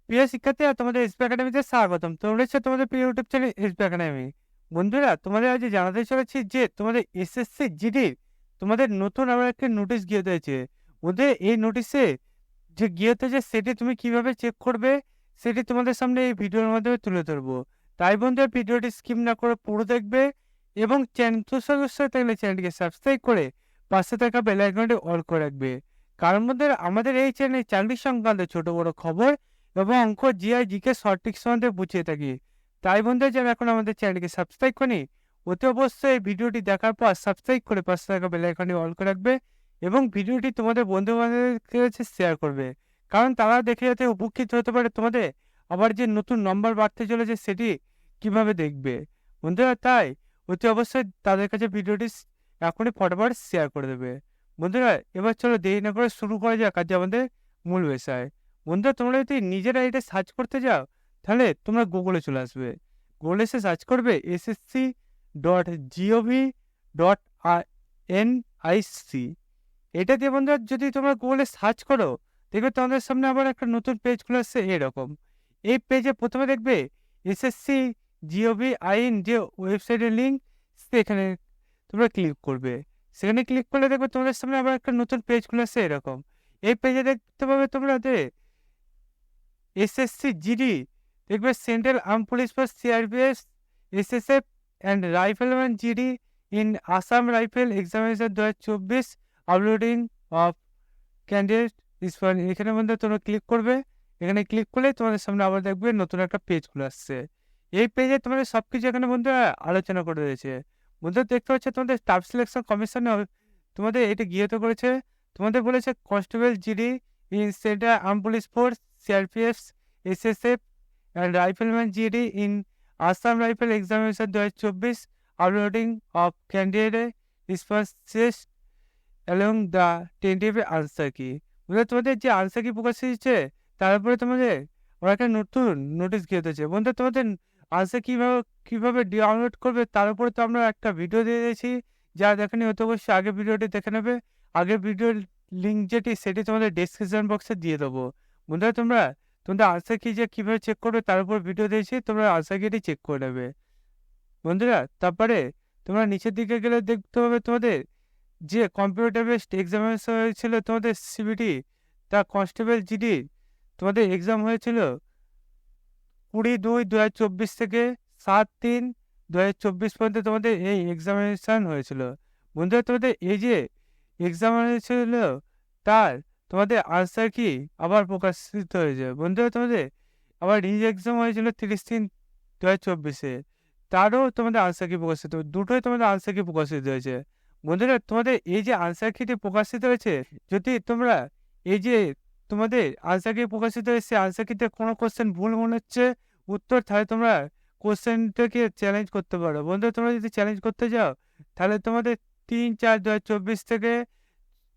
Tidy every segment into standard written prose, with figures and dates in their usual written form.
প্রিয় শিক্ষার্থীরা, তোমাদের এসপি একাডেমিতে স্বাগতম। তোমরা হচ্ছে তোমাদের প্রিয় ইউটিউব চ্যানেল এসপি একাডেমি। বন্ধুরা, তোমাদের আজ জানাতে চলেছি যে তোমাদের এসএসসি জিডি তোমাদের নতুন আবার একটা নোটিশ গিয়ে হয়েছে। ওদের এই নোটিশে যে গিয়ে হতেছে সেটি তুমি কিভাবে চেক করবে সেটি তোমাদের সামনে এই ভিডিওর মাধ্যমে তুলে ধরবো। তাই বন্ধুরা, ভিডিওটি স্কিপ না করে পুরো দেখবে এবং চ্যানেল সদস্য থাকলে চ্যানেলটিকে সাবস্ক্রাইব করে পাশে থাকা বেল আইকনটি অল করে রাখবে। কারণ বন্ধুরা, আমাদের এই চ্যানেলে চাকরি সংক্রান্ত ছোট বড় খবর এবং অঙ্ক, জিআই, জিকে শর্ট ট্রিক্স সম্বন্ধে বুঝিয়ে থাকি। তাই বন্ধুরা, যারা এখন আমাদের চ্যানেলকে সাবস্ক্রাইব করেনি, অতি অবশ্যই এই ভিডিওটি দেখার পর সাবস্ক্রাইব করে পাশে থাকা বেল আইকনটি অল করে রাখবে এবং ভিডিওটি তোমাদের বন্ধু বান্ধবের কাছে শেয়ার করবে। কারণ তারা দেখে যাতে উপকৃত হতে পারে তোমাদের আবার যে নতুন নম্বর বাড়তে চলেছে সেটি কিভাবে দেখবে। বন্ধুরা, তাই অতি অবশ্যই তাদের কাছে ভিডিওটি এখনই ফটাফট শেয়ার করে দেবে। বন্ধুরা, এবার চলো দেরি না করে শুরু করা যাক আজ আমাদের মূল বিষয়। বন্ধুরা, তোমরা যদি নিজেরা এটা সার্চ করতে যাও তাহলে তোমরা গুগলে চলে আসবে। গুগলে এসে সার্চ করবে ssc.gov.in/। এটা দিয়ে বন্ধুরা যদি তোমরা গুগলে সার্চ করো, দেখবে তোমাদের সামনে আবার একটা নতুন পেজ খুলে আসছে এরকম। এই পেজে প্রথমে দেখবে এসএসসি জিওভি আইন যে ওয়েবসাইটের লিঙ্ক, সেখানে তোমরা ক্লিক করবে। সেখানে ক্লিক করলে দেখবে তোমাদের সামনে আবার একটা নতুন পেজ খুলে আসছে এরকম। এই পেজে দেখতে পাবে তোমরা এসএসসি জিডি, দেখবে central arm police force, CRPF, SSF and rifleman GD in Assam rifle examination 2024 uploading of candidate ইসফান। এখানে মধ্যে তোমরা ক্লিক করবে। এখানে ক্লিক করলে তোমাদের সামনে আবার দেখবে নতুন একটা পেজ খুলে আসছে। এই পেজে তোমাদের সবকিছু এখানে বন্ধুরা আলোচনা করে রয়েছে। বন্ধুরা, দেখতে পাচ্ছ তোমাদের স্টাফ সিলেকশন কমিশনে তোমাদের এটা গৃহীত করেছে। তোমাদের বলেছে constable GD in central arm police force, CRPF, SSF and rifleman GD in Assam rifle examination 2024 uploading of candidate responses along the tentative answer কি। বন্ধুরা, তোমাদের যে আনসার কি প্রকাশ হয়েছে তার উপরে তোমাদের ওরা একটা নতুন নোটিশ গিয়ে দিয়েছে। বন্ধুরা, তোমাদের আনসার কিভাবে ডাউনলোড করবে তার উপরে তো আমরা একটা ভিডিও দিয়ে দিয়েছি। যা দেখেনি হতে অবশ্যই আগে ভিডিওটি দেখে নেবে। আগের ভিডিওর লিঙ্ক যেটি সেটি তোমাদের ডেসক্রিপশন বক্সে দিয়ে দেবো। বন্ধুরা, তোমরা তোমাদের আনসার কি যে কিভাবে চেক করবে তার উপর ভিডিও দিয়েছি, তোমরা আনসার কিটি চেক করে নেবে। বন্ধুরা, তারপরে তোমরা নিচের দিকে গেলে দেখতে পাবে তোমাদের যে কম্পিউটার বেসড এক্সামিনেশন হয়েছিল তোমাদের সিবিটি, তা কনস্টেবল জিডি তোমাদের এক্সাম হয়েছিল 20/2/2024 থেকে 7/3/2024 পর্যন্ত তোমাদের এই এক্সামিনেশন হয়েছিল। বন্ধুরা, তোমাদের এই যে এক্সাম হয়েছিল তার তোমাদের আনসার কি আবার প্রকাশিত হয়েছে। বন্ধুরা, তোমাদের আবার রি এক্সাম হয়েছিল 30/3/2024-এ, তারও তোমাদের আনসার কি প্রকাশিত, দুটোই তোমাদের আনসার কি প্রকাশিত হয়েছে। বন্ধুরা, তোমাদের এই যে আনসার কিটি প্রকাশিত হয়েছে, যদি তোমরা এই যে তোমাদের আনসার কি প্রকাশিত হয়েছে আনসার কিতে কোনো কোশ্চেন ভুল মনে হচ্ছে উত্তর, তাহলে তোমরা কোশ্চেনটাকে চ্যালেঞ্জ করতে পারো। বন্ধুরা, তোমরা যদি চ্যালেঞ্জ করতে যাও তাহলে তোমাদের 3/4/2024 থেকে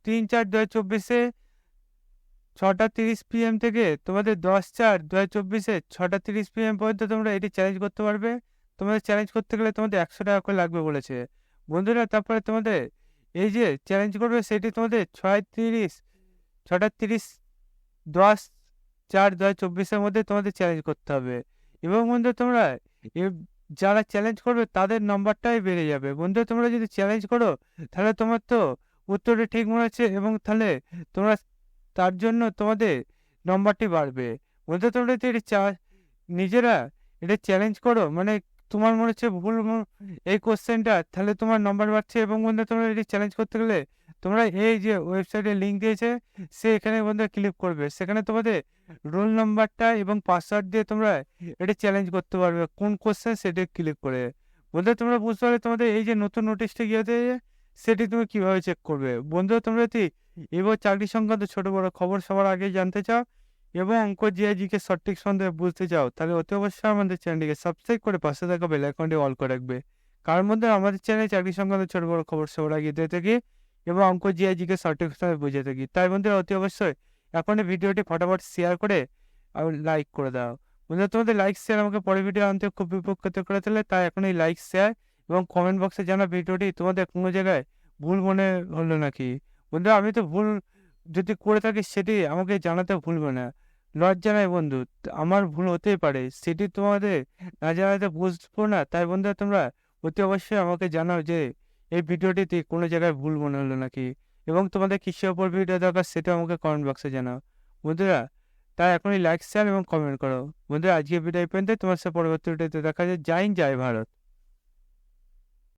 3/4/2024-এ 6:30 PM থেকে তোমাদের 10/4/2024-এ 6:30 PM পর্যন্ত তোমরা এটি চ্যালেঞ্জ করতে পারবে। তোমাদের চ্যালেঞ্জ করতে গেলে তোমাদের 100 টাকা করে লাগবে বলেছে। বন্ধুরা, তারপরে তোমাদের এই যে চ্যালেঞ্জ করবে সেটি তোমাদের 10/4/2024-এর মধ্যে তোমাদের চ্যালেঞ্জ করতে হবে। এবং বন্ধু, তোমরা যারা চ্যালেঞ্জ করবে তাদের নম্বরটাই বেড়ে যাবে। বন্ধু, তোমরা যদি চ্যালেঞ্জ করো তাহলে তোমার তো উত্তরটা ঠিক মনে হচ্ছে এবং তাহলে তোমরা তার জন্য তোমাদের নম্বরটি বাড়বে। বন্ধু, তোমরা যদি এটা নিজেরা এটা চ্যালেঞ্জ করো, মানে তোমার মনে হচ্ছে ভুল এই কোশ্চেনটা, তাহলে তোমার নম্বর বাড়ছে। এবং বন্ধু, তোমরা এটি চ্যালেঞ্জ করতে গেলে তোমরা এই যে ওয়েবসাইটের লিঙ্ক দিয়েছে সে এখানে বন্ধু ক্লিক করবে। সেখানে তোমাদের রোল নাম্বারটা এবং পাসওয়ার্ড দিয়ে তোমরা এটা চ্যালেঞ্জ করতে পারবে কোন কোশ্চেন সেটি ক্লিক করে। বন্ধু, তোমরা বুঝতে পারবে তোমাদের এই যে নতুন নোটিশটা গিয়ে সেটি তুমি কিভাবে চেক করবে। বন্ধু, তোমরা যদি এবার চাকরি সংক্রান্ত ছোট বড় খবর সবার আগে জানতে চাও এবং অঙ্ক, জিআই, জিকে সঠিক সন্দেহে বুঝতে চাও তাহলে অতি অবশ্যই আমাদের চ্যানেলটিকে সাবস্ক্রাইব করে পাশে থাকা বেল আইকনটি অল করে রাখবে। কারণ মধ্যে আমাদের চ্যানেলে চাকরি সংক্রান্ত ছোট বড় খবর সবার আগে দিয়ে থাকি এবং অঙ্ক, জিআই, জিকে সঠিক সন্দেহে বুঝে থাকি। তাই বন্ধুরা, অতি অবশ্যই এখনই ভিডিওটি ফটাফট শেয়ার করে আর লাইক করে দাও। বন্ধুরা, তোমাদের লাইক শেয়ার আমাকে পরে ভিডিও আনতে খুব উপকৃত করে তোলে। তাই এখনই লাইক শেয়ার এবং কমেন্ট বক্সে জানা ভিডিওটি তোমাদের কোনো জায়গায় ভুল মনে হলো নাকি। বন্ধুরা, আমি তো ভুল যদি করে থাকি সেটি আমাকে জানাতে ভুলবে না। লজ্জা নাই বন্ধু, আমার ভুল হতেই পারে, সেটি তোমাদের না জানাতে বুঝবো না। তাই বন্ধুরা তোমরা অতি অবশ্যই আমাকে জানাও যে এই ভিডিওটিতে কোনো জায়গায় ভুল মনে হলো নাকি, এবং তোমাদের কিসের ওপর ভিডিও দরকার সেটা আমাকে কমেন্ট বক্সে জানাও বন্ধুরা। তাই এখনই লাইক শেয়ার এবং কমেন্ট করো বন্ধুরা। আজকে ভিডিও এই পর্যন্ত, তোমার সাথে পরবর্তী ভিডিওতে দেখা যায়। জয় হিন্দ, জয় ভারত।